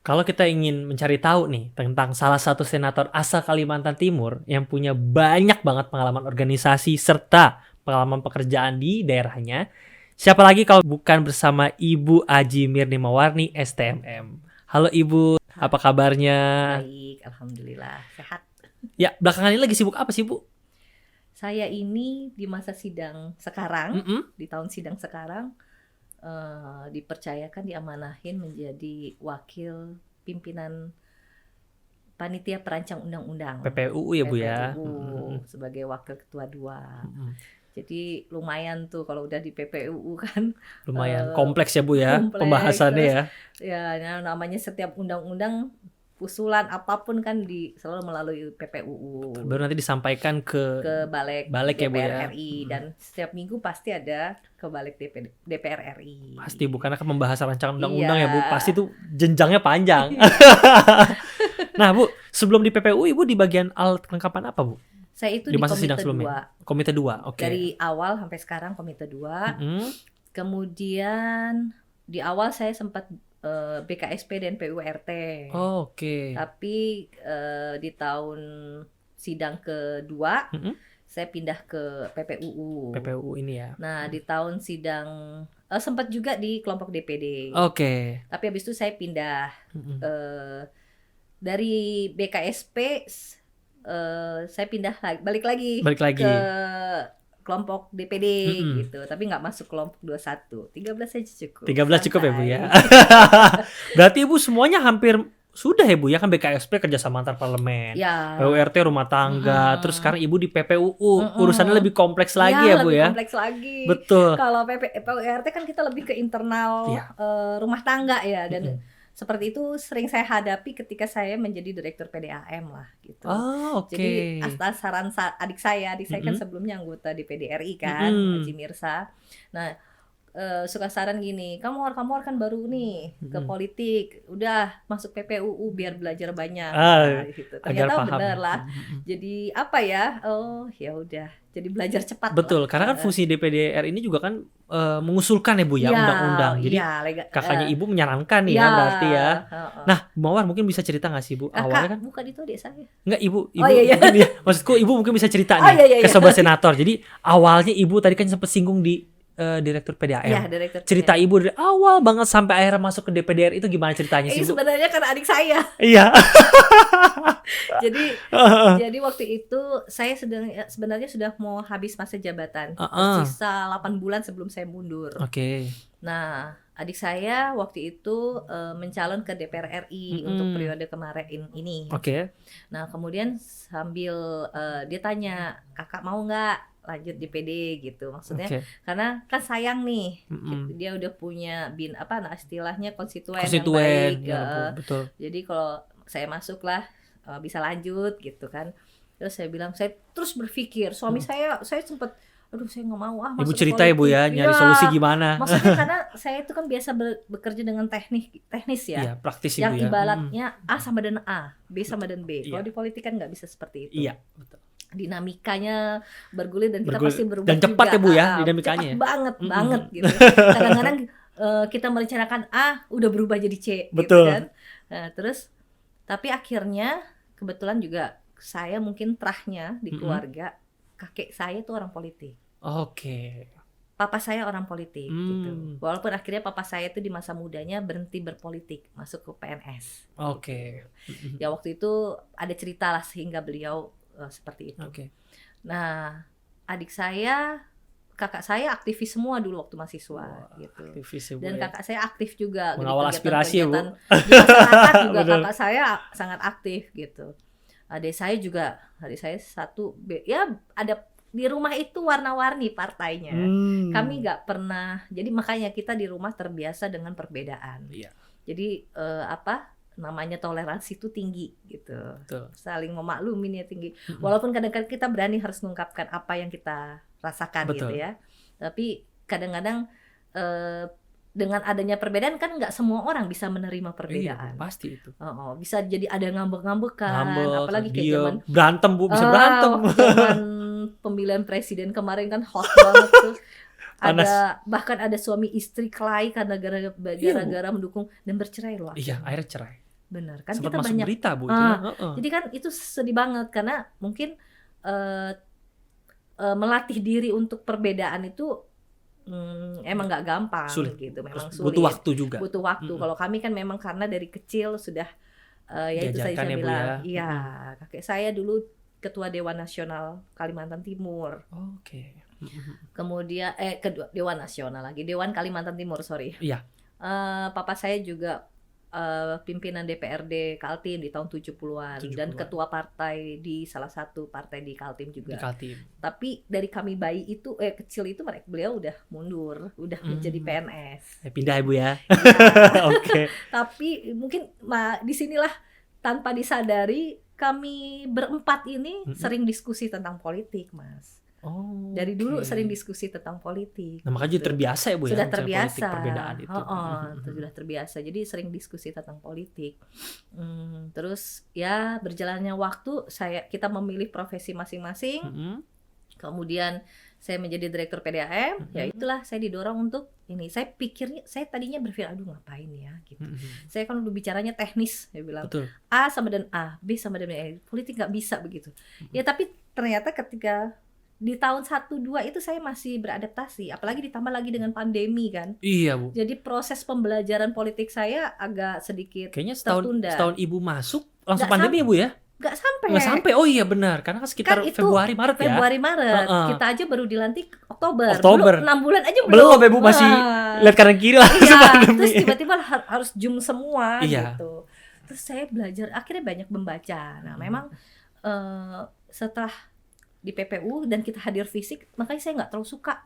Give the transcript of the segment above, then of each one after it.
Kalau kita ingin mencari tahu nih tentang salah satu senator asal Kalimantan Timur yang punya banyak banget pengalaman organisasi serta pengalaman pekerjaan di daerahnya, siapa lagi kalau bukan bersama Ibu Aji Mirni Mawarni STMM. Halo Ibu, apa kabarnya? Baik, alhamdulillah sehat. Ya, belakangan ini lagi sibuk apa sih Bu? Saya ini di masa sidang sekarang, di tahun sidang sekarang, dipercayakan, diamanahin menjadi wakil pimpinan panitia perancang undang-undang PPUU ya Bu ya? PPUU sebagai wakil ketua 2. Jadi lumayan tuh kalau udah di PPUU kan. Lumayan kompleks ya Bu ya, kompleks, pembahasannya terus, ya. Ya namanya setiap undang-undang usulan apapun kan selalu melalui PPUU. Baru nanti disampaikan ke balik ya Bu ya. DPR RI dan setiap minggu pasti ada ke balik DPR RI. Pasti Bu, karena kan membahas rancangan undang-undang Iya. ya Bu, pasti tuh jenjangnya panjang. Nah Bu, sebelum di PPU Ibu di bagian alat kelengkapan apa Bu? Saya itu Di di masa Komite sidang sebelumnya? 2. Komite 2, oke. Dari awal sampai sekarang Komite 2. Kemudian di awal saya sempat BKSP dan PURT. Oke. Tapi di tahun sidang kedua saya pindah ke PPUU. PPUU ini ya. Nah, di tahun sidang sempat juga di kelompok DPD. Oke. Tapi habis itu saya pindah dari BKSP, saya pindah balik lagi ke kelompok DPD gitu. Tapi nggak masuk kelompok 21. 13 saja cukup. 13 cukup ya Bu ya. Berarti Ibu semuanya hampir sudah ya Bu ya, kan BKSP kerjasama antar parlemen, ya. PURT rumah tangga, terus sekarang Ibu di PPUU, urusannya lebih kompleks lagi ya Bu ya. Lebih kompleks lagi. Betul. Kalau PURT kan kita lebih ke internal rumah tangga ya, dan seperti itu sering saya hadapi ketika saya menjadi direktur PDAM lah gitu. Oke. Jadi atas saran adik saya kan sebelumnya anggota DPD RI kan, Haji Mirsa. Nah, suka saran gini, kamu kan baru nih ke politik, udah masuk PPUU biar belajar banyak. Gitu. Ternyata benar lah. Jadi apa ya? Oh ya udah, jadi belajar cepat. Betul, karena kan fungsi DPD RI ini juga kan mengusulkan ya Bu ya, undang-undang. Jadi kakaknya Ibu menyarankan nih ya berarti ya. Nah, Bu Mawar mungkin bisa cerita nggak sih Bu? Awalnya kan bukan itu adik saya. Enggak, Ibu mungkin ya. Maksudku Ibu mungkin bisa cerita nih ke sobat senator. Jadi awalnya Ibu tadi kan sempat singgung di direktur PDAM. Iya, direktur cerita PDAM. Ibu dari awal banget sampai akhirnya masuk ke DPD RI itu gimana ceritanya sih Bu? Sebenarnya karena adik saya. Iya. jadi waktu itu saya sebenarnya sudah mau habis masa jabatan. Sisa 8 bulan sebelum saya mundur. Oke. Nah, adik saya waktu itu mencalon ke DPR RI untuk periode kemarin ini. Oke. Nah, kemudian sambil dia tanya, kakak mau nggak lanjut di PD gitu, maksudnya karena kan sayang nih dia udah punya istilahnya konstituen yang baik betul. Jadi kalau saya masuk lah bisa lanjut gitu kan. Terus saya bilang, saya terus berpikir suami saya sempat saya nggak mau Ibu cerita ya Bu ya, nyari solusi gimana. Maksudnya karena saya itu kan biasa bekerja dengan teknis ya. Iya, praktis yang Ibu ya. Ibaratnya A sama dengan A, B sama dengan B. Kalau di politik kan nggak bisa seperti itu. Iya, betul. Dinamikanya bergulir dan kita pasti berubah dan cepat juga. Ya Bu ya dinamikanya. Cepat banget gitu. Kadang-kadang kita merencanakan A udah berubah jadi C. Betul. Gitu kan. Nah, terus tapi akhirnya kebetulan juga saya mungkin terahnya di keluarga, kakek saya tuh orang politik. Oke. Papa saya orang politik gitu. Walaupun akhirnya papa saya tuh di masa mudanya berhenti berpolitik, masuk ke PNS. Oke. Gitu. Ya waktu itu ada cerita lah sehingga beliau seperti itu. Nah, kakak saya aktivis semua dulu waktu mahasiswa gitu. Dan kakak saya aktif juga mengawal aspirasi ya Bu. Di masyarakat juga kakak saya sangat aktif gitu. Adik saya satu ya ada di rumah itu warna-warni partainya. Kami nggak pernah, jadi makanya kita di rumah terbiasa dengan perbedaan. Jadi namanya toleransi itu tinggi gitu. Betul. Saling memaklumin ya tinggi. Walaupun kadang-kadang kita berani harus mengungkapkan apa yang kita rasakan. Betul. Gitu ya. Tapi kadang-kadang dengan adanya perbedaan kan nggak semua orang bisa menerima perbedaan. Iya, pasti itu. Bisa jadi ada ngambek-ngambekan, apalagi kayak zaman berantem Bu, bisa berantem. Zaman pemilihan presiden kemarin kan hot banget tuh. Bahkan ada suami istri kelahi karena gara-gara mendukung dan bercerai loh. Iya, akhirnya cerai. benar. Kan Sempat kita masuk banyak. berita Bu itu ya. Heeh. Jadi kan itu sedih banget karena mungkin melatih diri untuk perbedaan itu emang nggak gampang Sulit. gitu, memang Terus sulit. butuh waktu juga. Butuh waktu. Kalau kami kan memang karena dari kecil sudah ya itu tadi Diajarkan saya ya, Bu, bilang, ya. iya, kakek saya dulu ketua Dewan Nasional Kalimantan Timur. Oke. Kemudian kedua Dewan Nasional lagi, Dewan Kalimantan Timur, sorry. Iya. Papa saya juga pimpinan DPRD Kaltim di tahun 70-an dan 70-an. ketua partai di salah satu partai di Kaltim Di juga. Kaltim. Tapi dari kami bayi itu kecil itu beliau udah mundur, udah menjadi PNS. Pindah Ibu ya. Ya. Oke. Tapi mungkin disinilah tanpa disadari kami berempat ini sering diskusi tentang politik, Mas. Oh. Dari dulu oke. sering diskusi tentang politik. Nah, makanya gitu. terbiasa ya Bu ya. Sudah misalnya terbiasa. politik perbedaan itu. Sudah terbiasa. Jadi sering diskusi tentang politik. Terus ya berjalannya waktu kita memilih profesi masing-masing. Kemudian saya menjadi direktur PDAM. Ya itulah saya didorong untuk ini. Saya tadinya berpikir aduh ngapain ya gitu. Saya kan udah bicaranya teknis, saya bilang. Betul. A sama dengan A, B sama dengan B. Politik nggak bisa begitu. Ya tapi ternyata ketika di tahun 1-2 itu saya masih beradaptasi, apalagi ditambah lagi dengan pandemi kan. Iya Bu. Jadi proses pembelajaran politik saya agak sedikit Kayaknya tertunda. setahun Ibu masuk langsung Nggak pandemi ya Bu ya? Nggak sampai. Nggak sampai. Oh iya benar, karena kan sekitar Kan itu Februari Maret ya. Februari Maret. Kita aja baru dilantik Oktober. Oktober. Dulu 6 bulan aja Belum ya Bu, masih lihat kanan kiri lah Iya, pandemi. terus tiba-tiba harus Zoom semua Iya. gitu. Terus saya belajar, akhirnya banyak membaca. Nah, memang setelah di PPU dan kita hadir fisik, makanya saya nggak terlalu suka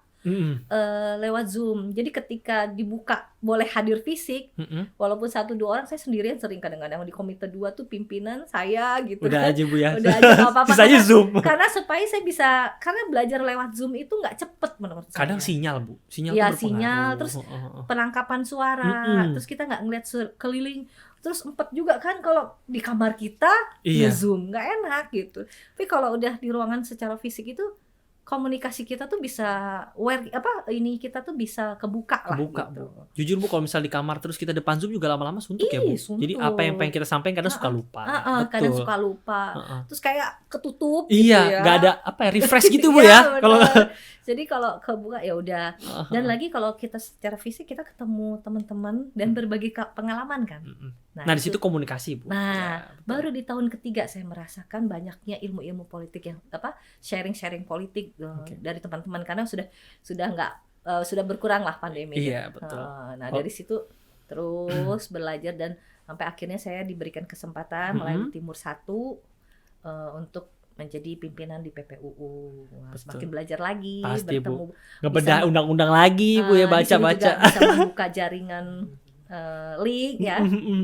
lewat Zoom. Jadi ketika dibuka boleh hadir fisik, walaupun 1-2 orang, saya sendirian sering kadang-kadang di komite 2 tuh pimpinan saya gitu. Udah aja Bu ya. Udah aja nggak apa-apa. Sisanya Zoom. Karena supaya saya bisa, karena belajar lewat Zoom itu nggak cepet menurut saya. Kadang sinyal Bu, sinyal Ya, tuh berpengaruh. sinyal, terus penangkapan suara, terus kita nggak ngeliat keliling, terus empat juga kan kalau di kamar kita di Iya. Zoom nggak enak gitu. Tapi kalau udah di ruangan secara fisik itu komunikasi kita tuh bisa kita tuh bisa kebuka lah Kebuka gitu. Bu. Jujur Bu, kalau misal di kamar terus kita depan Zoom juga lama-lama suntuk ya Bu. Suntuk. Jadi apa yang pengen kita sampaikan kadang suka lupa. Kadang suka lupa. Terus kayak ketutup gitu Iya, ya. nggak ada refresh gitu Bu Iya, ya. bener. Kalau Jadi kalau kebuka ya udah. Dan lagi kalau kita secara fisik kita ketemu teman-teman dan berbagi pengalaman kan. Nah di situ komunikasi Bu. Nah, Ya, baru di tahun ketiga saya merasakan banyaknya ilmu-ilmu politik yang sharing-sharing politik dari teman-teman karena sudah berkurang lah pandemi. Iya, betul. Nah, dari situ terus belajar dan sampai akhirnya saya diberikan kesempatan melalui Timur 1 untuk menjadi pimpinan di PPUU. Semakin belajar lagi, Pasti, bertemu, ngebedah undang-undang lagi Bu ya, di sini baca-baca. juga bisa membuka jaringan link ya,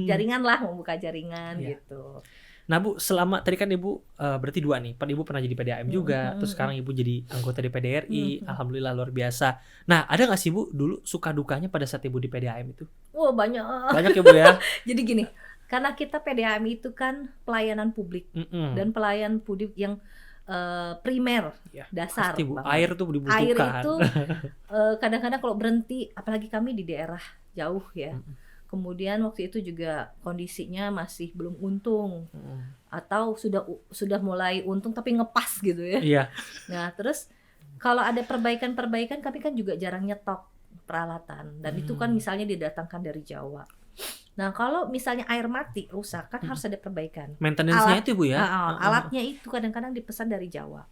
jaringan lah, membuka jaringan gitu. Nah Bu, selama tadi kan Ibu berarti 2 nih, Ibu pernah jadi PDAM juga, terus sekarang Ibu jadi anggota DPD RI, alhamdulillah luar biasa. Nah ada nggak sih Bu dulu suka dukanya pada saat Ibu di PDAM itu? Wah banyak. Banyak ya Bu ya. Jadi gini, karena kita PDAM itu kan pelayanan publik dan pelayan publik yang primer, Ya, dasar pasti Bu, banget. air tuh dibutuhkan. Air itu kadang-kadang kalau berhenti, apalagi kami di daerah jauh ya. Kemudian waktu itu juga kondisinya masih belum untung atau sudah mulai untung tapi ngepas gitu ya. Iya. Nah terus kalau ada perbaikan-perbaikan kami kan juga jarang nyetok peralatan dan itu kan misalnya didatangkan dari Jawa. Nah kalau misalnya air mati rusak kan harus ada perbaikan. Maintenance-nya itu Bu ya. Alatnya itu kadang-kadang dipesan dari Jawa.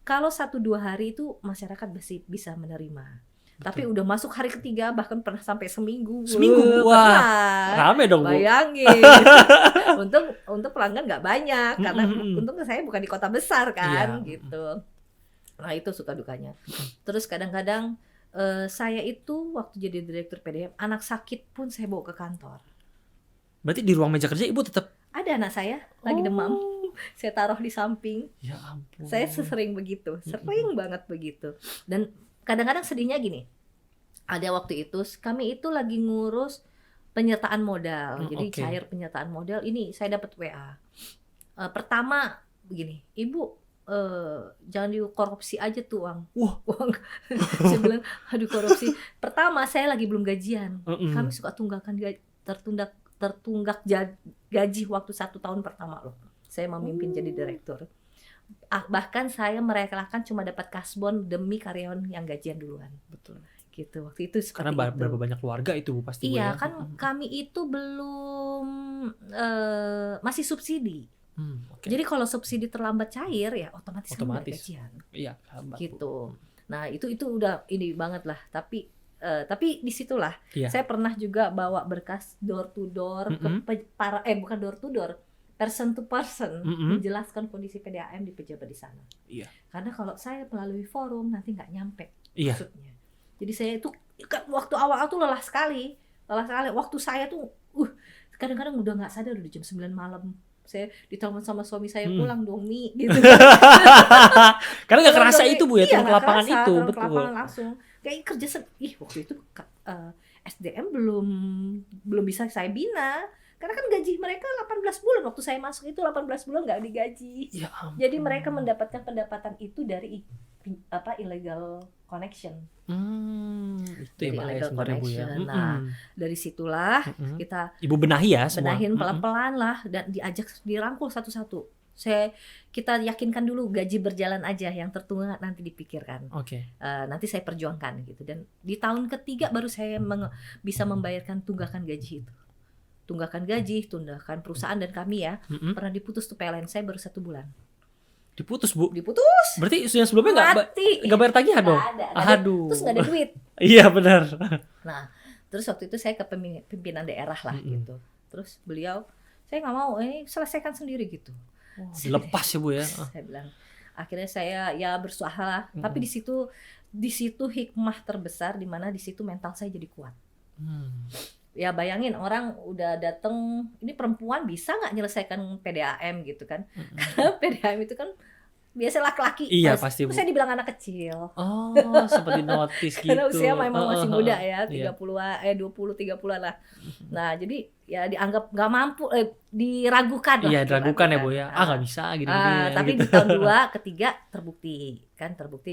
Kalau 1-2 hari itu masyarakat masih bisa menerima. Tapi udah masuk hari ketiga bahkan pernah sampai seminggu. Wah, rame dong Bu. Bayangin. Untuk pelanggan nggak banyak karena untung saya bukan di kota besar kan gitu. Nah itu suka dukanya. Terus kadang-kadang saya itu waktu jadi direktur PDAM anak sakit pun saya bawa ke kantor. Berarti di ruang meja kerja Ibu tetap ada anak saya lagi demam, saya taruh di samping. Ya ampun. Saya sering begitu, sering banget begitu. Dan kadang-kadang sedihnya gini, ada waktu itu kami itu lagi ngurus penyertaan modal, jadi cair penyertaan modal. Ini saya dapat WA. Pertama begini, Ibu jangan dikorupsi aja tuh uang. Saya bilang, aduh korupsi. Pertama saya lagi belum gajian, kami suka tunggakan tertunggak gaji waktu 1 tahun pertama loh. Saya memimpin jadi direktur. Bahkan saya merelakan cuma dapat kasbon demi karyawan yang gajian duluan. Betul. Gitu. Waktu itu seperti Karena itu. berapa banyak keluarga itu Bu pasti Bu Iya, ya. kan kami itu belum masih subsidi. Oke. Jadi kalau subsidi terlambat cair ya otomatis kan nggak Otomatis. gajian. Iya, lambat, Bu. Gitu. Nah, itu udah ini banget lah, tapi disitulah Iya. saya pernah juga bawa berkas door to door ke para bukan door to door, person to person, menjelaskan kondisi PDAM di pejabat di sana. Iya. Karena kalau saya melalui forum nanti nggak nyampe Iya. maksudnya. Jadi saya itu waktu awal tuh lelah sekali. Waktu saya tuh kadang-kadang udah nggak sadar udah jam 9 malam. Saya ditelepon sama suami saya, pulang dong Mi gitu. Karena nggak kerasa itu Bu ya, iya, turun ke lapangan kerasa, itu, turun ke betul. lapangan langsung. Kayak kerja waktu itu SDM belum bisa saya bina. Karena kan gaji mereka 18 bulan waktu saya masuk itu 18 bulan nggak digaji. Ya ampun. Jadi mereka mendapatkan pendapatan itu dari illegal connection. Itu ya bahaya Illegal sebenarnya Bu ya. connection. Nah, dari situlah kita Ibu benahi ya semua. benahin pelan-pelan lah dan dirangkul satu-satu. Kita yakinkan dulu gaji berjalan aja, yang tertunggak nanti dipikirkan. Oke. Nanti saya perjuangkan gitu, dan di tahun ketiga baru saya bisa membayarkan tunggakan gaji itu. Tunggakan gaji, tunggakan perusahaan dan kami ya pernah diputus tuh PLN saya baru 1 bulan. Diputus Bu. Diputus. Berarti yang sebelumnya Mati. nggak bayar tagihan dong? Nggak ada. Aduh. Terus nggak ada duit. Iya benar. Nah, terus waktu itu saya ke pimpinan daerah lah gitu. Terus beliau, saya nggak mau, ini selesaikan sendiri gitu. Dilepas ya Bu ya. Saya bilang, akhirnya saya ya berusaha lah. Tapi di situ hikmah terbesar, di mana di situ mental saya jadi kuat. Ya bayangin orang udah dateng, ini perempuan bisa nggak nyelesaikan PDAM gitu kan? Karena PDAM itu kan biasa laki-laki. Iya pasti Bu. Saya dibilang anak kecil. Oh, seperti notis gitu. Karena usia memang masih muda ya, 30 20-30-an lah. Nah, jadi ya dianggap nggak mampu, diragukan lah. Iya, diragukan ya Bu ya. Nggak bisa gini-gini. Tapi gitu. di tahun 2, ketiga terbukti.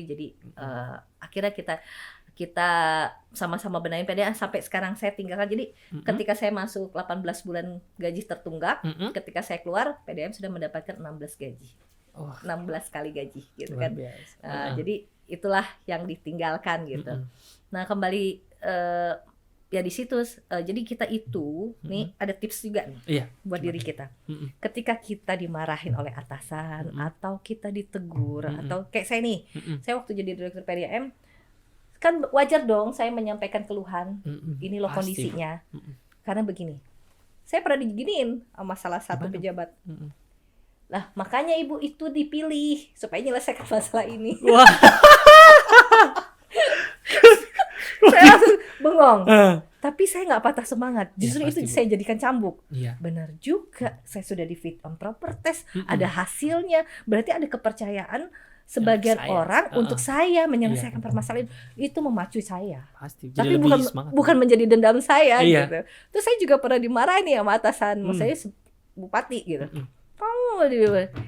Jadi akhirnya kita sama-sama benahin PDAM sampai sekarang saya tinggalkan. Jadi ketika saya masuk 18 bulan gaji tertunggak, ketika saya keluar PDAM sudah mendapatkan 16 gaji. 16 kali gaji gitu kan. Jadi itulah yang ditinggalkan gitu. Nah, kembali ya di situ jadi kita itu nih ada tips juga nih buat diri kita. Ketika kita dimarahin oleh atasan atau kita ditegur atau kayak saya nih. Saya waktu jadi direktur PDAM kan wajar dong saya menyampaikan keluhan. Ini loh kondisinya. Karena begini. Saya pernah diginiin sama salah satu pejabat. Lah, makanya ibu itu dipilih supaya menyelesaikan masalah ini. Wah. Saya langsung bengong. Tapi saya nggak patah semangat. Justru Ya, itu pasti, Bu. saya jadikan cambuk. Iya. Benar juga. Saya sudah di fit on proper test. Ada hasilnya. Berarti ada kepercayaan sebagian orang untuk saya menyelesaikan permasalahan itu memacu saya. Pasti. Jadi Tapi lebih bukan semangat. menjadi dendam saya Iya. gitu. Terus saya juga pernah dimarahin nih sama atasan. Saya bupati gitu.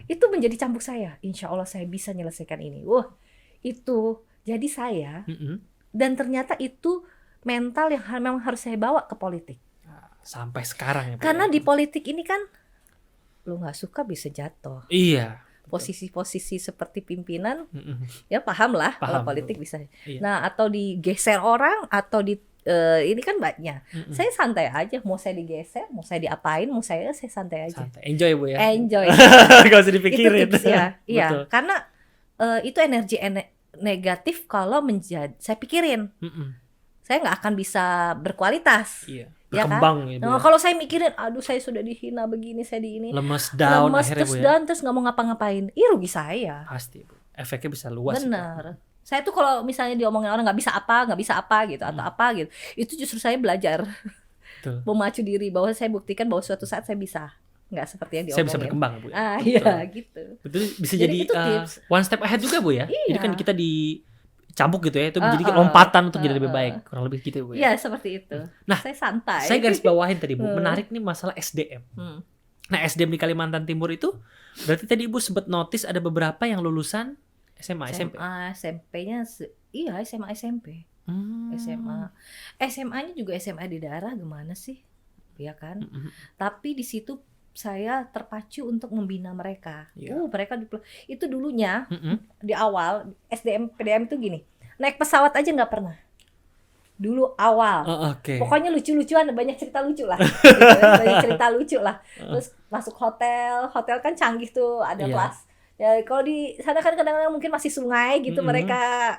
Itu menjadi cambuk saya. Insya Allah saya bisa menyelesaikan ini. Wah, itu jadi saya. Dan ternyata itu mental yang memang harus saya bawa ke politik. Sampai sekarang ya. Karena di politik ini kan lu nggak suka bisa jatuh. Iya. Posisi-posisi seperti pimpinan, ya paham lah kalau politik bisa. Iya. Nah, atau digeser orang atau ini kan banyak. Saya santai aja, mau saya digeser, mau saya diapain, mau saya santai aja. Santai. Enjoy Bu ya. Enjoy. Gak usah dipikirin. Itu tips ya. Iya, Betul. karena itu energi negatif kalau saya pikirin. Saya nggak akan bisa berkualitas. Iya. Ya kan? Berkembang ya, Bu. Nah, kalau saya mikirin, aduh saya sudah dihina begini, saya di ini. Lemes down Lemes akhirnya terus Bu ya. down, terus nggak mau ngapa-ngapain. Ih, rugi saya. Pasti Bu. Efeknya bisa luas. Benar. Saya tuh kalau misalnya diomongin orang nggak bisa apa gitu atau apa gitu, itu justru saya belajar Betul. memacu diri bahwa saya buktikan bahwa suatu saat saya bisa, nggak seperti yang Saya diomongin. bisa berkembang Bu. Ya? Iya gitu. Betul. Bisa Jadi jadi, itu tips. one step ahead juga Bu ya. Iya. Jadi kan kita dicambuk gitu ya. Itu menjadi lompatan untuk jadi lebih baik. Kurang lebih gitu Bu ya. Iya seperti itu. Nah, saya santai. Saya garis bawahin tadi Bu. Menarik nih masalah SDM. Nah, SDM di Kalimantan Timur itu berarti tadi Ibu sempat notice ada beberapa yang lulusan SMA, SMP. SMP-nya iya SMA SMP. SMA-nya juga SMA di daerah gimana sih? Ya kan? Tapi di situ saya terpacu untuk membina mereka. Iya. Mereka itu dulunya Mm-mm. di awal SDM PDM itu gini, naik pesawat aja nggak pernah. Dulu awal, Oh, oke. pokoknya lucu-lucuan, banyak cerita lucu lah, gitu, banyak cerita lucu lah. Terus masuk hotel kan canggih tuh, ada Iya. kelas. Ya kalau di sana kan kadang-kadang mungkin masih sungai gitu, mereka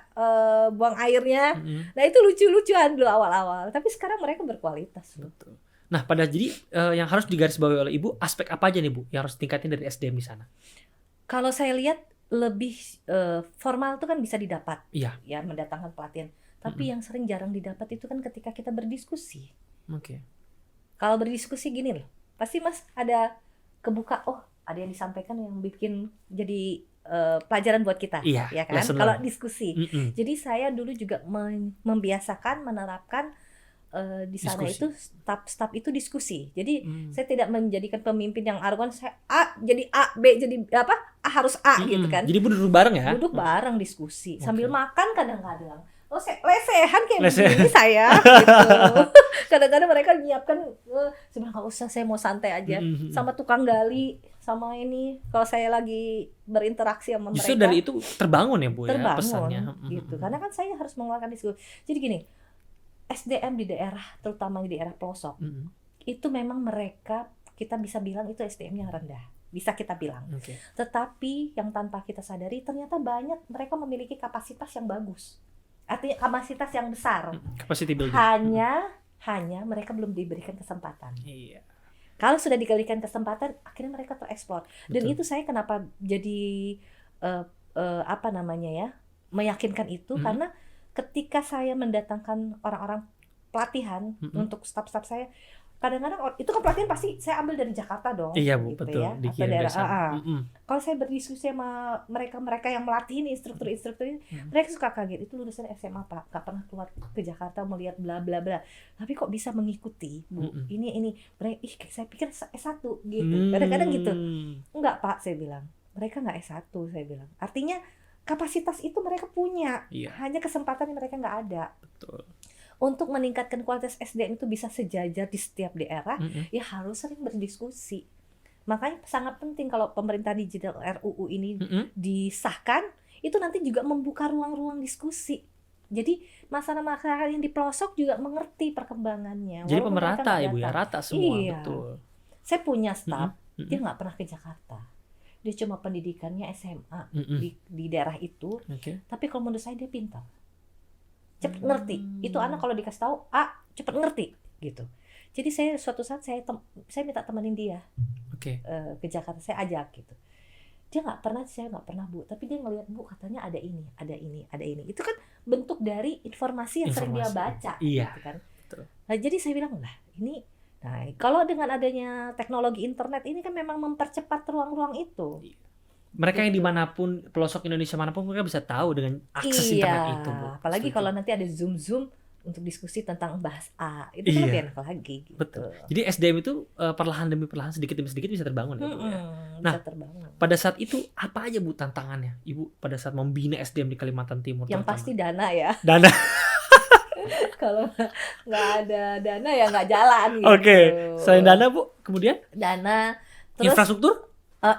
buang airnya. Mm-mm. Nah itu lucu-lucuan dulu awal-awal. Tapi sekarang mereka berkualitas. Betul. Nah, jadi yang harus digarisbawahi oleh Ibu, aspek apa aja nih Bu yang harus tingkatin dari SDM di sana? Kalau saya lihat lebih formal tuh kan bisa didapat, Iya. ya mendatangkan pelatihan. Tapi yang sering jarang didapat itu kan ketika kita berdiskusi. Oke. Kalau berdiskusi gini loh, pasti Mas ada kebuka, ada yang disampaikan yang bikin jadi pelajaran buat kita, Iya, ya kan? lesson Kalau learned. diskusi. Mm-mm. Jadi saya dulu juga membiasakan, menerapkan di sana Diskusi. itu staf itu diskusi. Jadi Mm. saya tidak menjadikan pemimpin yang arogan, saya A jadi A, B jadi apa? A harus A gitu kan. Jadi duduk bareng ya? Duduk bareng diskusi sambil Oke. makan kadang-kadang. Lesehan kayak Lesehan. begini saya gitu. Kadang-kadang mereka nyiapkan sebenarnya nggak usah, saya mau santai aja. Mm-mm. Sama tukang gali, sama ini kalau saya lagi berinteraksi sama Justru mereka dari itu terbangun ya Bu ya terbangun pesannya. gitu. Karena kan saya harus mengeluarkan diskusi. Jadi gini, SDM di daerah, terutama di daerah pelosok, Mm-mm. itu memang mereka kita bisa bilang itu SDM-nya rendah. Bisa kita bilang. Oke. Tetapi yang tanpa kita sadari ternyata banyak mereka memiliki kapasitas yang bagus. Artinya kapasitas yang besar. Capacity building. Hanya mereka belum diberikan kesempatan. Iya. Kalau sudah diberikan kesempatan, akhirnya mereka tereksplor. Dan Betul. itu saya kenapa jadi meyakinkan itu karena ketika saya mendatangkan orang-orang pelatihan untuk staf-staf saya, kadang-kadang itu kan pelatihan pasti saya ambil dari Jakarta dong. Iya Bu, gitu betul. ya. Atau Dikirim daerah ke sana. Kalau saya berdiskusi sama mereka yang melatih ini, instruktur ini, mereka suka kaget, itu lulusan SMA Pak, gak pernah keluar ke Jakarta melihat bla bla bla, tapi kok bisa mengikuti Bu, ini mereka, saya pikir S1 gitu, kadang-kadang gitu. Enggak Pak, saya bilang, mereka gak S1, saya bilang, artinya kapasitas itu mereka punya, hanya kesempatan yang mereka gak ada. Betul. Untuk meningkatkan kualitas SDM itu bisa sejajar di setiap daerah, ya harus sering berdiskusi. Makanya sangat penting kalau pemerintah digital RUU ini disahkan, itu nanti juga membuka ruang-ruang diskusi. Jadi masyarakat yang di pelosok juga mengerti perkembangannya. Jadi pemerata ya Bu ya, rata semua. Iya. Betul. Saya punya staf, dia nggak pernah ke Jakarta. Dia cuma pendidikannya SMA di daerah itu. Tapi kalau menurut saya dia pintar. Cepet ngerti. Itu anak kalau dikasih tahu A, cepet ngerti gitu. Jadi saya suatu saat saya minta temenin dia ke Jakarta, saya ajak gitu. Saya nggak pernah Bu, tapi dia ngelihat Bu katanya ada ini. Itu kan bentuk dari informasi yang sering dia baca, gitu kan. Nah, jadi saya bilang ini. Nah, kalau dengan adanya teknologi internet ini kan memang mempercepat ruang-ruang itu. Mereka yang dimanapun, pelosok Indonesia manapun, mereka bisa tahu dengan akses internet itu Bu. Apalagi kalau nanti ada Zoom untuk diskusi tentang bahas A, itu kan lebih enak lagi gitu. Betul. Jadi SDM itu perlahan demi perlahan, sedikit demi sedikit bisa terbangun ya Bu ya. Nah, terbangun. Pada saat itu apa aja Bu tantangannya Ibu pada saat membina SDM di Kalimantan Timur? Yang pasti dana ya. Dana. Kalau nggak ada dana ya nggak jalan gitu. Oke. Selain dana Bu, kemudian? Dana. Terus infrastruktur?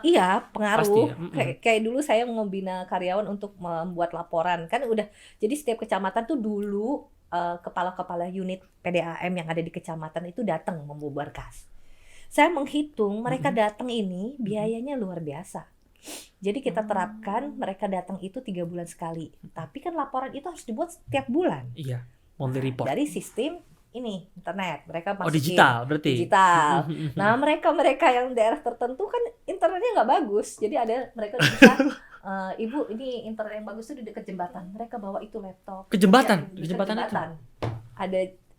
Iya, pengaruh. Pasti, ya. Kayak dulu saya membina karyawan untuk membuat laporan. Kan udah, jadi setiap kecamatan tuh dulu kepala-kepala unit PDAM yang ada di kecamatan itu datang membuat kas. Saya menghitung mereka datang ini biayanya luar biasa. Jadi kita terapkan mereka datang itu 3 bulan sekali. Tapi kan laporan itu harus dibuat setiap bulan. Iya, monthly report. Dari sistem ini internet mereka masukin. Digital berarti. Digital. Nah mereka yang daerah tertentu kan internetnya nggak bagus. Jadi ada mereka bisa Ibu ini internet yang bagus itu di dekat jembatan. Mereka bawa itu laptop. Ke jembatan? Di jembatan itu?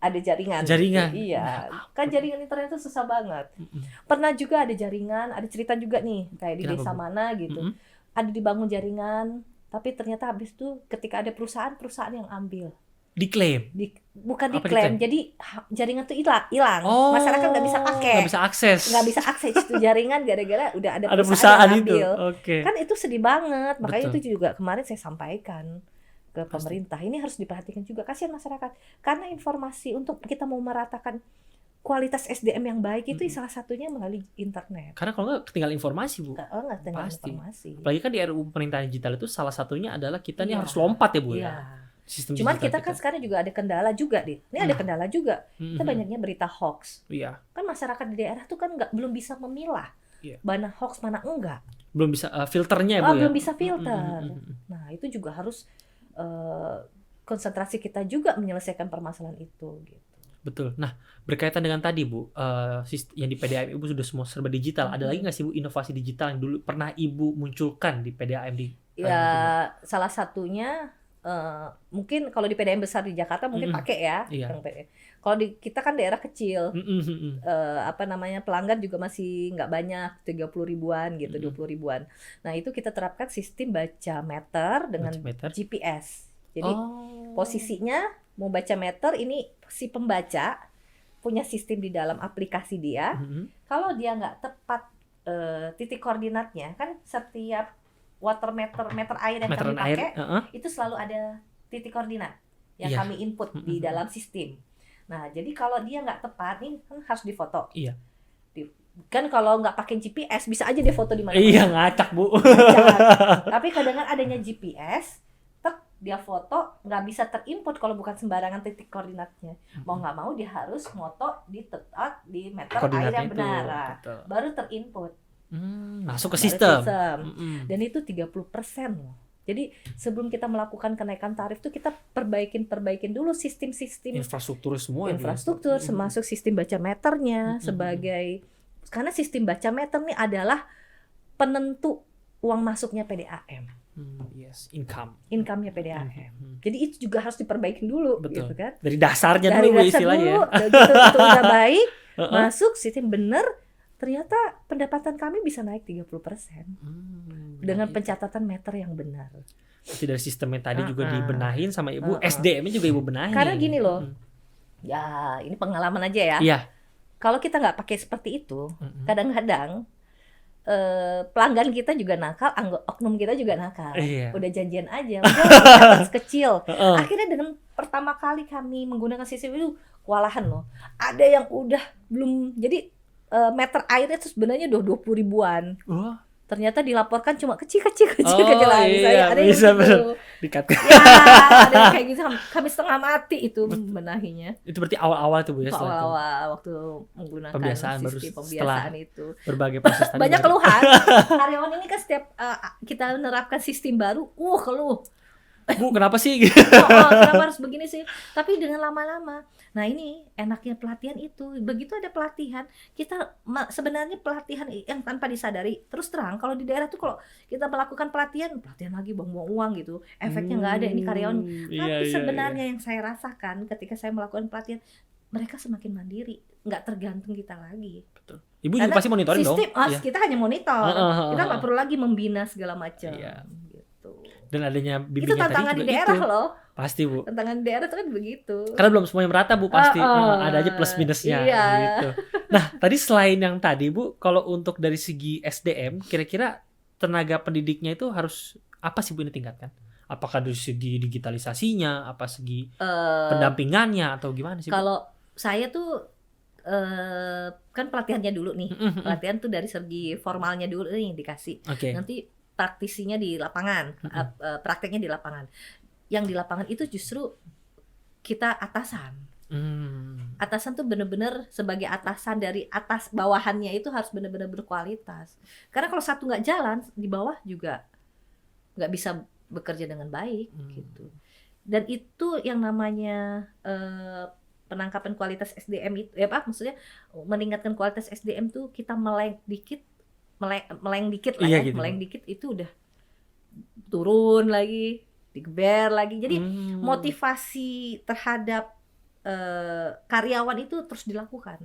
Ada jaringan. Iya. Kan jaringan internet itu susah banget. Pernah juga ada jaringan, ada cerita juga nih kayak di desa mana gitu. Ada dibangun jaringan, tapi ternyata habis itu ketika ada perusahaan yang ambil. Diklaim? Bukan diklaim, jadi jaringan tuh hilang. Masyarakat nggak bisa pakai. Nggak bisa akses itu jaringan gara-gara udah ada perusahaan yang ambil. Kan itu sedih banget. Makanya itu juga kemarin saya sampaikan ke pemerintah. Ini harus diperhatikan juga. Kasihan masyarakat. Karena informasi untuk kita mau meratakan kualitas SDM yang baik itu Mm-mm. salah satunya melalui internet. Karena kalau nggak ketinggalan informasi, Bu. Nggak tinggal Pasti. informasi. Apalagi kan di RUU pemerintahan digital itu salah satunya adalah kita nih Iya. harus lompat ya, Bu Iya. ya. Sistem Cuman digital kita kan sekarang juga ada kendala juga nih. Ini ada kendala juga. Kita banyaknya berita hoax. Iya. Kan masyarakat di daerah tuh kan belum bisa memilah Iya. mana hoax mana enggak. Belum bisa filternya ya, Bu ya. Belum bisa filter. Nah itu juga harus konsentrasi kita juga menyelesaikan permasalahan itu gitu. Betul. Nah, berkaitan dengan tadi, Bu, yang di PDAM Ibu sudah semua serba digital. Ada lagi nggak sih, Bu, inovasi digital yang dulu pernah Ibu munculkan di PDAM di Ya, salah satunya mungkin kalau di PDAM besar di Jakarta mungkin pakai ya. Iya. Kalau di kita kan daerah kecil, Mm-mm. pelanggan juga masih nggak banyak, 30 ribuan gitu, 20 ribuan. Nah itu kita terapkan sistem baca meter dengan Meter. GPS. Jadi posisinya mau baca meter, ini si pembaca punya sistem di dalam aplikasi dia. Kalau dia nggak tepat titik koordinatnya, kan setiap meter air yang Meteran kami pakai air. itu selalu ada titik koordinat yang Iya. kami input di dalam sistem. Nah, jadi kalau dia nggak tepat nih kan harus difoto. Iya. Kan kalau nggak pakai GPS bisa aja dia foto di mana. Iya, ngacak, Bu. Tapi kadang-kadang adanya GPS, dia foto nggak bisa terinput kalau bukan sembarangan titik koordinatnya. Mau nggak mau dia harus moto di tepat di meter air yang benar. Baru terinput. Masuk ke sistem. Dan itu 30% loh. Jadi sebelum kita melakukan kenaikan tarif tuh kita perbaikin dulu sistem-sistem Infrastruktur semua. infrastruktur, termasuk sistem baca meternya sebagai, karena sistem baca meter nih adalah penentu uang masuknya PDAM. Yes, Income-nya PDAM. Jadi itu juga harus diperbaikin dulu. Betul. Gitu kan. Dari dasarnya Dari dulu dasar istilahnya. dulu, gitu, itu udah baik, masuk sistem bener, ternyata pendapatan kami bisa naik 30% dengan pencatatan meter yang benar. Jadi dari sistemnya tadi juga dibenahin sama Ibu, SDM-nya juga Ibu benahin. Karena gini loh, ya ini pengalaman aja ya. Iya. Kalau kita nggak pakai seperti itu, kadang-kadang pelanggan kita juga nakal, oknum kita juga nakal. Iya. Udah janjian aja, udah kecil. Akhirnya dengan pertama kali kami menggunakan sistem itu kewalahan loh. Ada yang udah belum, jadi meter airnya itu sebenarnya udah 20 ribuan. Ternyata dilaporkan cuma kecil lagi. Iya, Ada bisa yang gitu. Dikat. Ya, ada yang kayak gitu. Kami setengah mati itu benahinya. Itu berarti awal-awal tuh, Bu ya, setelah itu. Awal-awal waktu menggunakan Pembiasaan, baru sistem setelah pembiasaan itu. Berbagai proses tadi. Banyak keluhan. Karyawan ini kan setiap kita menerapkan sistem baru, keluh. Bu, kenapa sih? Kenapa harus begini sih? Tapi dengan lama-lama. Nah ini enaknya pelatihan itu. Begitu ada pelatihan, kita sebenarnya pelatihan yang tanpa disadari. Terus terang, kalau di daerah tuh kalau kita melakukan pelatihan lagi buang-buang uang gitu. Efeknya nggak ada, ini karyawan. Tapi sebenarnya yang saya rasakan ketika saya melakukan pelatihan, mereka semakin mandiri. Nggak tergantung kita lagi. Betul. Ibu juga pasti monitoring dong. Kita hanya monitor. Kita nggak perlu lagi membina segala macam. Dan adanya bimbingan itu tantangan di daerah itu. loh. Pasti, Bu. Tantangan di daerah itu kan begitu. Karena belum semuanya merata, Bu, pasti. Ada aja plus minusnya gitu. Nah, tadi selain yang tadi, Bu, kalau untuk dari segi SDM, kira-kira tenaga pendidiknya itu harus apa sih, Bu, ini tingkatkan? Apakah dari segi digitalisasinya, apa segi pendampingannya atau gimana sih, Bu? Kalau saya tuh kan pelatihannya dulu nih. Pelatihan tuh dari segi formalnya dulu nih dikasih. Nanti praktisinya di lapangan, prakteknya di lapangan. Yang di lapangan itu justru kita atasan. Atasan tuh bener-bener sebagai atasan dari atas bawahannya itu harus bener-bener berkualitas. Karena kalau satu nggak jalan, di bawah juga nggak bisa bekerja dengan baik gitu. Dan itu yang namanya penangkapan kualitas SDM itu, maksudnya meningkatkan kualitas SDM tuh kita meleng dikit lah ya, gitu. Meleng dikit itu udah turun lagi, digeber lagi. Jadi motivasi terhadap karyawan itu terus dilakukan.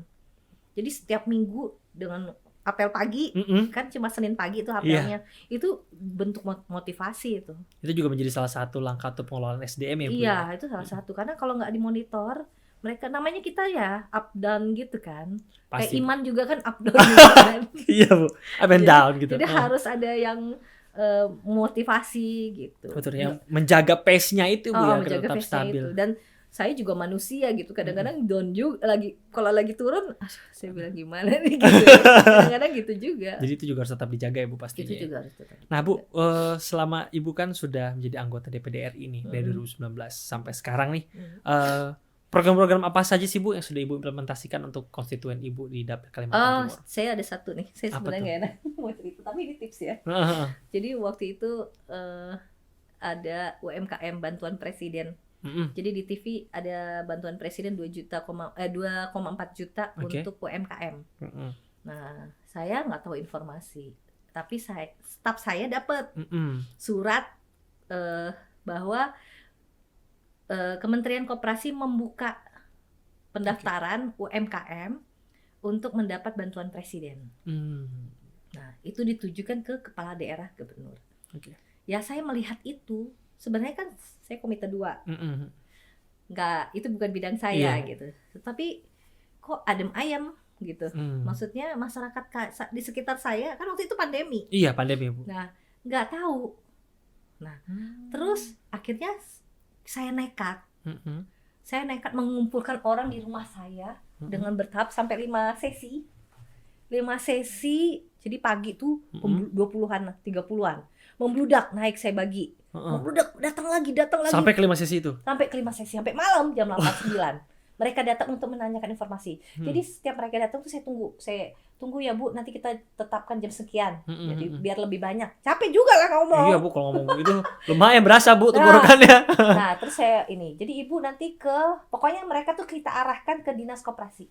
Jadi setiap minggu dengan apel pagi, kan cuma Senin pagi itu apelnya, itu bentuk motivasi itu. Itu juga menjadi salah satu langkah untuk pengelolaan SDM ya, Bu? Iya, itu salah satu. Karena kalau nggak dimonitor, mereka namanya kita ya up down gitu kan. Pasti. Kayak iman juga kan up down gitu kan. Iya, Bu. Up and down gitu. Jadi harus ada yang motivasi gitu. Betul, yang menjaga pace-nya itu, Bu, ya, menjaga tetap pace-nya stabil. itu. Dan saya juga manusia gitu, kadang-kadang down juga, kalau lagi turun saya bilang gimana nih gitu. Kadang-kadang gitu juga. Jadi itu juga harus tetap dijaga ya Bu pastinya. Itu ya. juga harus tetap. Nah Bu, selama Ibu kan sudah menjadi anggota DPD RI ini dari 2019 sampai sekarang nih, program-program apa saja sih Bu yang sudah Ibu implementasikan untuk konstituen Ibu di Dapil Kalimantan Timur? Saya ada satu nih, saya Apa sebenarnya tuh? nggak enak mau cerita, tapi ini tips ya. Jadi waktu itu ada UMKM bantuan presiden. Jadi di TV ada bantuan presiden 2,4 juta Oke. untuk UMKM. Nah, saya nggak tahu informasi, tapi staf saya dapat surat bahwa Kementerian Koperasi membuka pendaftaran UMKM untuk mendapat bantuan presiden. Nah, itu ditujukan ke kepala daerah, gubernur. Oke. Ya, saya melihat itu, sebenarnya kan saya komite 2. Nggak, itu bukan bidang saya gitu. Tapi kok adem ayem gitu. Maksudnya masyarakat di sekitar saya, kan waktu itu pandemi. Iya, pandemi Bu. Nah, nggak tahu. Nah, terus akhirnya saya nekat. Saya nekat mengumpulkan orang di rumah saya dengan bertahap sampai 5 sesi. 5 sesi, jadi pagi tuh 20-an, 30-an. Membludak naik saya bagi. Membludak, datang lagi. Sampai ke 5 sesi itu? Sampai ke 5 sesi, sampai malam jam 8-9. Mereka datang untuk menanyakan informasi. Jadi setiap mereka datang tuh saya tunggu ya Bu, nanti kita tetapkan jam sekian. Jadi biar lebih banyak. Capek juga lah ngomong. Iya Bu, kalau ngomong begitu lumayan berasa Bu tenggorokannya. Nah, terus saya jadi Ibu nanti pokoknya mereka tuh kita arahkan ke Dinas Koperasi.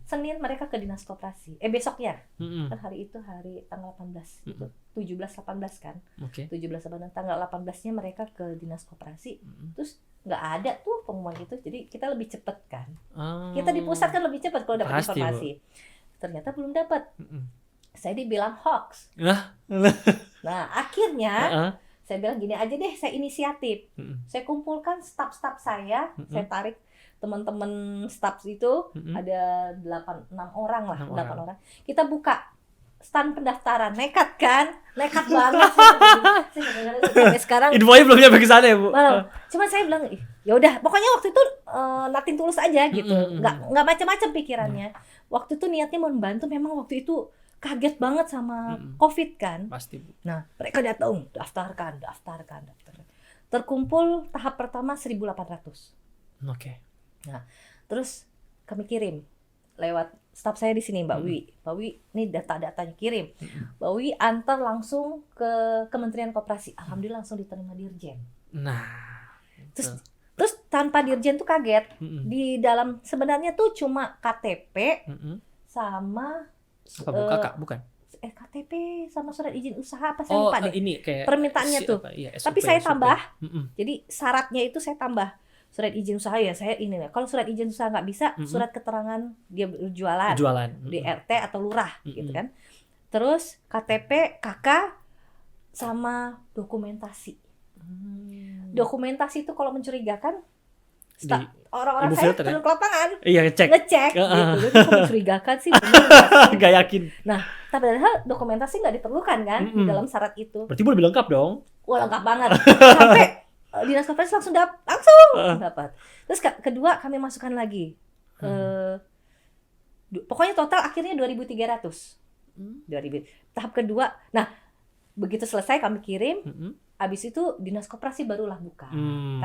Senin mereka ke Dinas Koperasi. Besoknya. Kan hari itu hari tanggal 18 gitu. 17-18 kan. 17-18 tanggal 18-nya mereka ke Dinas Koperasi. Terus nggak ada tuh pengumuman itu, jadi kita lebih cepat kan. Kita di pusat kan lebih cepat kalau dapat informasi. Ternyata belum dapat. Saya dibilang hoax. Nah, akhirnya saya bilang gini aja deh, saya inisiatif. Saya kumpulkan staf-staf saya tarik teman-teman staf itu, ada 6 orang lah, 8 orang. Kita buka stand pendaftaran, nekat banget. Sampai sekarang infonya belum nyampe ke sana ya Bu. Cuma saya bilang ya udah, pokoknya waktu itu nothing tulus aja gitu, nggak macam-macam pikirannya. Waktu itu niatnya mau membantu, memang waktu itu kaget banget sama COVID kan. Pasti Bu. Nah, mereka datang, daftarkan. Terkumpul tahap pertama 1.800. Nah, terus kami kirim lewat staf saya di sini, Mbak Wi. Mbak Wi, ini data-datanya kirim. Mbak Wi antar langsung ke Kementerian Koperasi. Alhamdulillah langsung diterima Dirjen. Nah, terus tanpa Dirjen tuh kaget. Di dalam sebenarnya tuh cuma KTP sama apa Bu, kakak bukan? KTP sama surat izin usaha apa saya lupa deh. Ini kayak permintaannya tuh. Tapi saya tambah. Jadi syaratnya itu saya tambah. Surat izin usaha ya saya ini ya. Kalau surat izin usaha nggak bisa, surat keterangan dia berjualan di RT atau lurah gitu kan. Terus KTP, KK sama dokumentasi. Dokumentasi itu kalau mencurigakan orang-orang saya turun ke lapangan. Iya, ngecek gitu. Jadi mencurigakan sih. Gak yakin. Nah, tapi padahal dokumentasi nggak diperlukan kan di dalam syarat itu. Berarti boleh lengkap dong. Wah, lengkap banget. Sampai Dinas Koperasi langsung dapat. Terus kedua kami masukkan lagi. Pokoknya total akhirnya 2.300. 2.000. Tahap kedua. Nah, begitu selesai kami kirim. Abis itu Dinas Koperasi barulah buka.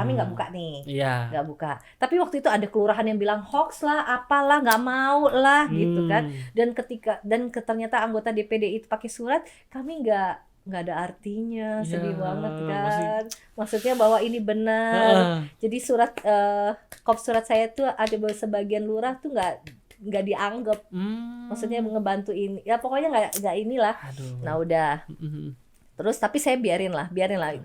Kami nggak buka nih. Nggak buka. Tapi waktu itu ada kelurahan yang bilang hoax lah, apalah, nggak mau lah gitu kan. Dan ternyata anggota DPD itu pakai surat, kami nggak ada artinya, sedih banget kan. Maksudnya bahwa ini benar. Jadi surat saya tuh ada sebagian lurah tuh nggak dianggap. Maksudnya ngebantu ini. Ya pokoknya nggak inilah. Nah udah. Terus tapi saya biarin lah.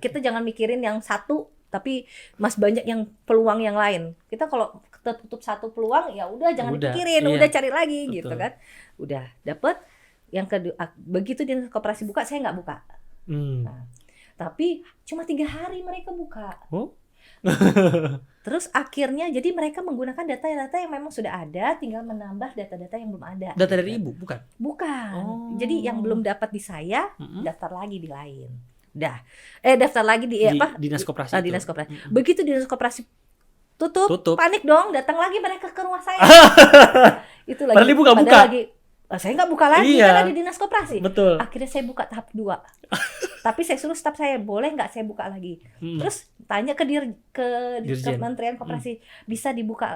Kita jangan mikirin yang satu, tapi banyak yang peluang yang lain. Kita kalau tertutup satu peluang ya udah jangan dipikirin, udah cari lagi. Betul. Gitu kan. Udah dapet. Yang kedua, begitu Dinas Koperasi buka, saya nggak buka. Nah, tapi cuma 3 hari mereka buka. Terus akhirnya jadi mereka menggunakan data-data yang memang sudah ada, tinggal menambah data-data yang belum ada. Data dari Ibu, bukan? Bukan. Jadi yang belum dapat di saya, daftar lagi di lain. Daftar lagi di Dinas Koperasi. Dinas Koperasi. Begitu Dinas Koperasi tutup. Panik dong, datang lagi mereka ke rumah saya. Itu lagi. Padahal ibu nggak buka. Saya nggak buka lagi karena di dinas koperasi. Betul. Akhirnya saya buka tahap 2. Tapi saya suruh staf saya, boleh nggak saya buka lagi? Terus tanya ke Kementerian Koperasi, bisa dibuka,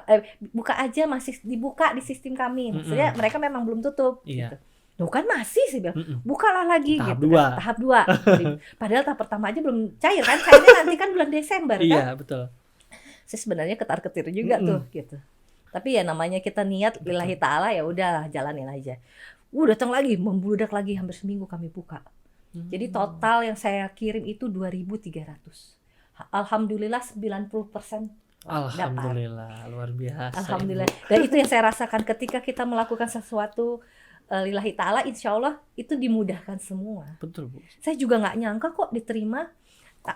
buka aja, masih dibuka di sistem kami. Maksudnya mereka memang belum tutup. Gitu. Loh kan masih sih bilang, bukalah lagi tahap gitu 2. kan. Tahap 2. Padahal tahap pertama aja belum cair kan, cairnya nanti kan bulan Desember kan. Iya, betul. Saya sebenarnya ketar-ketir juga tuh gitu. Tapi ya namanya kita niat lillahi ta'ala, ya udahlah jalanin aja. Datang lagi, membludak lagi, hampir seminggu kami buka. Jadi total yang saya kirim itu 2.300. Alhamdulillah 90%. Alhamdulillah, luar biasa. Alhamdulillah. Dan itu yang saya rasakan ketika kita melakukan sesuatu lillahi ta'ala, insya Allah itu dimudahkan semua. Betul, Bu. Saya juga nggak nyangka kok diterima.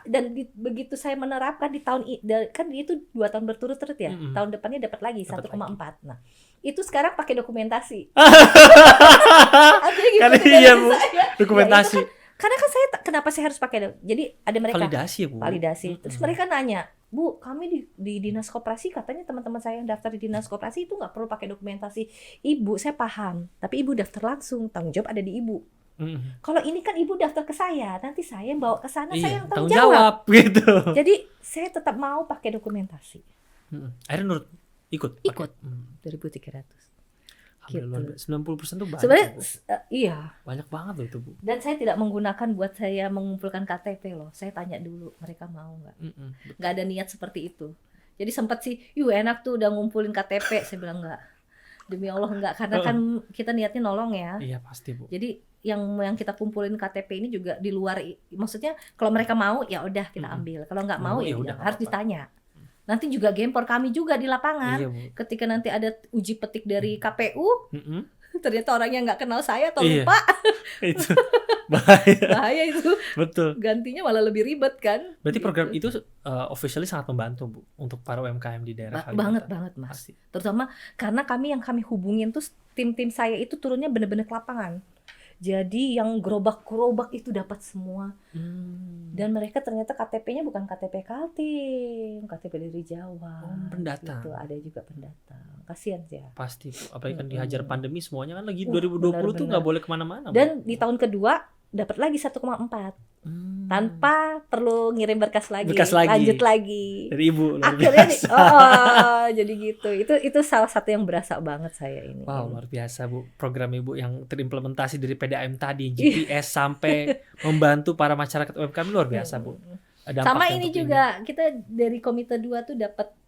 Dan begitu saya menerapkan di tahun kan itu 2 tahun berturut-turut ya, tahun depannya dapat lagi 1,4. Nah itu sekarang pakai dokumentasi. Artinya gitu, iya Bu, dokumentasi. Ya, karena kan saya kenapa saya harus pakai, jadi ada mereka validasi ya Bu. Validasi. Terus mereka nanya, Bu, kami di dinas koperasi katanya teman-teman saya yang daftar di dinas koperasi itu nggak perlu pakai dokumentasi. Ibu, saya paham, tapi ibu daftar langsung, tanggung jawab ada di ibu. Kalau ini kan ibu daftar ke saya, nanti saya yang bawa ke sana, saya yang tanggung jawab gitu. Jadi saya tetap mau pakai dokumentasi. Akhirnya nurut, ikut. 2.300. Alhamdulillah, Gitu. 90% tuh banyak. Sebenarnya iya. Banyak banget loh itu Bu. Dan saya tidak menggunakan buat saya mengumpulkan KTP loh. Saya tanya dulu mereka mau nggak. Nggak ada niat seperti itu. Jadi sempat sih, enak tuh udah ngumpulin KTP. Saya bilang nggak. Demi Allah nggak, karena kan kita niatnya nolong ya. Iya pasti Bu. Jadi yang kita kumpulin KTP ini juga di luar, maksudnya kalau mereka mau ya udah kita ambil, kalau nggak mau ya udah harus ditanya. Nanti juga gempor kami juga di lapangan. Iya, Bu. Ketika nanti ada uji petik dari KPU, ternyata orangnya nggak kenal saya atau lupa, itu bahaya. bahaya itu. Betul. Gantinya malah lebih ribet kan. Berarti program itu officially sangat membantu Bu untuk para UMKM di daerah banget Mas. Pasti. Terutama karena yang kami hubungin tuh tim saya itu turunnya bener-bener ke lapangan. Jadi yang gerobak-gerobak itu dapat semua. Dan mereka ternyata KTP-nya bukan KTP Kaltim, KTP dari Jawa. Pendatang. Gitu. Ada juga pendatang. Kasihan sih ya. Pasti Bu. Apalagi kan dihajar pandemi semuanya kan lagi 2020 tuh nggak boleh kemana-mana. Dan di tahun kedua dapat lagi 1,4. Tanpa perlu ngirim berkas lagi. Lanjut lagi. Dari Ibu. Akhirnya jadi gitu. Itu salah satu yang berasa banget saya ini. Wow, luar biasa Bu. Program Ibu yang terimplementasi dari PDAM tadi, GPS sampai membantu para masyarakat UMKM luar biasa Bu. Sama ini juga kita dari Komite 2 tuh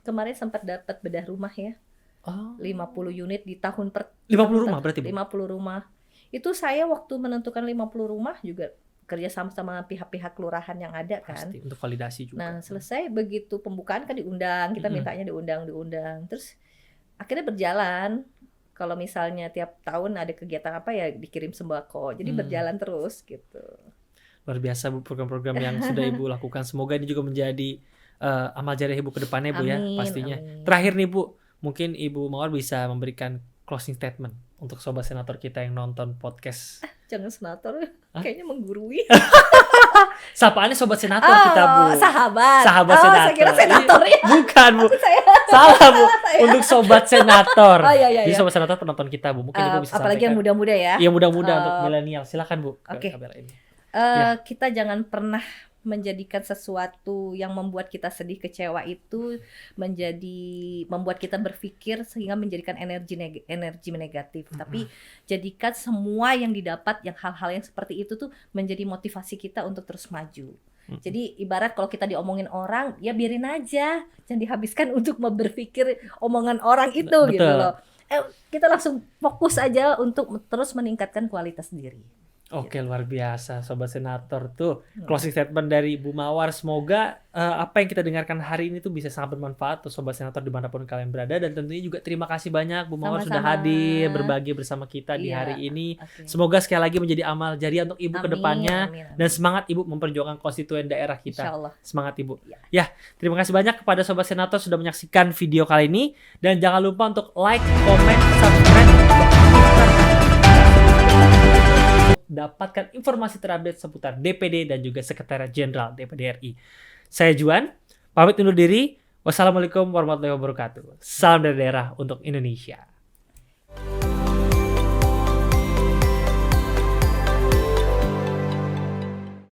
kemarin sempat dapat bedah rumah ya. 50 unit di tahun 50 rumah berarti Bu? 50 rumah. Itu saya waktu menentukan 50 rumah juga kerja sama pihak-pihak kelurahan yang ada kan. Pasti, untuk validasi juga. Nah selesai begitu pembukaan kan diundang, kita mintanya diundang. Terus akhirnya berjalan. Kalau misalnya tiap tahun ada kegiatan apa ya dikirim sembako. Jadi berjalan terus gitu. Luar biasa Bu program-program yang sudah Ibu lakukan. Semoga ini juga menjadi amal jariah Ibu ke depannya Bu ya pastinya. Amin. Terakhir nih Bu, mungkin Ibu Mawar bisa memberikan closing statement untuk sobat senator kita yang nonton podcast. Jangan senator, kayaknya menggurui. Sapaannya sobat senator kita Bu. Sahabat senator. Saya kira senator ya. Bukan Bu. Salah Bu. Untuk sobat senator. Iya. Jadi sobat senator penonton kita Bu. Mungkin Ibu bisa apalagi yang muda-muda ya. Iya muda-muda untuk milenial. Silakan Bu. Oke. Ini. Kita jangan pernah menjadikan sesuatu yang membuat kita sedih, kecewa itu membuat kita berpikir sehingga menjadikan energi negatif. Tapi jadikan semua yang didapat, yang hal-hal yang seperti itu tuh menjadi motivasi kita untuk terus maju. Jadi ibarat kalau kita diomongin orang, ya biarin aja, jangan dihabiskan untuk berpikir omongan orang itu. Betul. Gitu loh. Kita langsung fokus aja untuk terus meningkatkan kualitas diri. Oke, luar biasa sobat senator tuh closing statement dari Bu Mawar. Semoga apa yang kita dengarkan hari ini tuh bisa sangat bermanfaat tuh sobat senator dimanapun kalian berada. Dan tentunya juga terima kasih banyak Bu Mawar sudah hadir berbagi bersama kita di hari ini. Semoga sekali lagi menjadi amal jariah untuk Ibu ke depannya. Dan semangat Ibu memperjuangkan konstituen daerah kita. Semangat Ibu. Ya, terima kasih banyak kepada sobat senator sudah menyaksikan video kali ini. Dan jangan lupa untuk like, comment, subscribe, dapatkan informasi terupdate seputar DPD dan juga Sekretariat Jenderal DPD RI. Saya Juan, pamit undur diri. Wassalamualaikum warahmatullahi wabarakatuh. Salam dari daerah untuk Indonesia.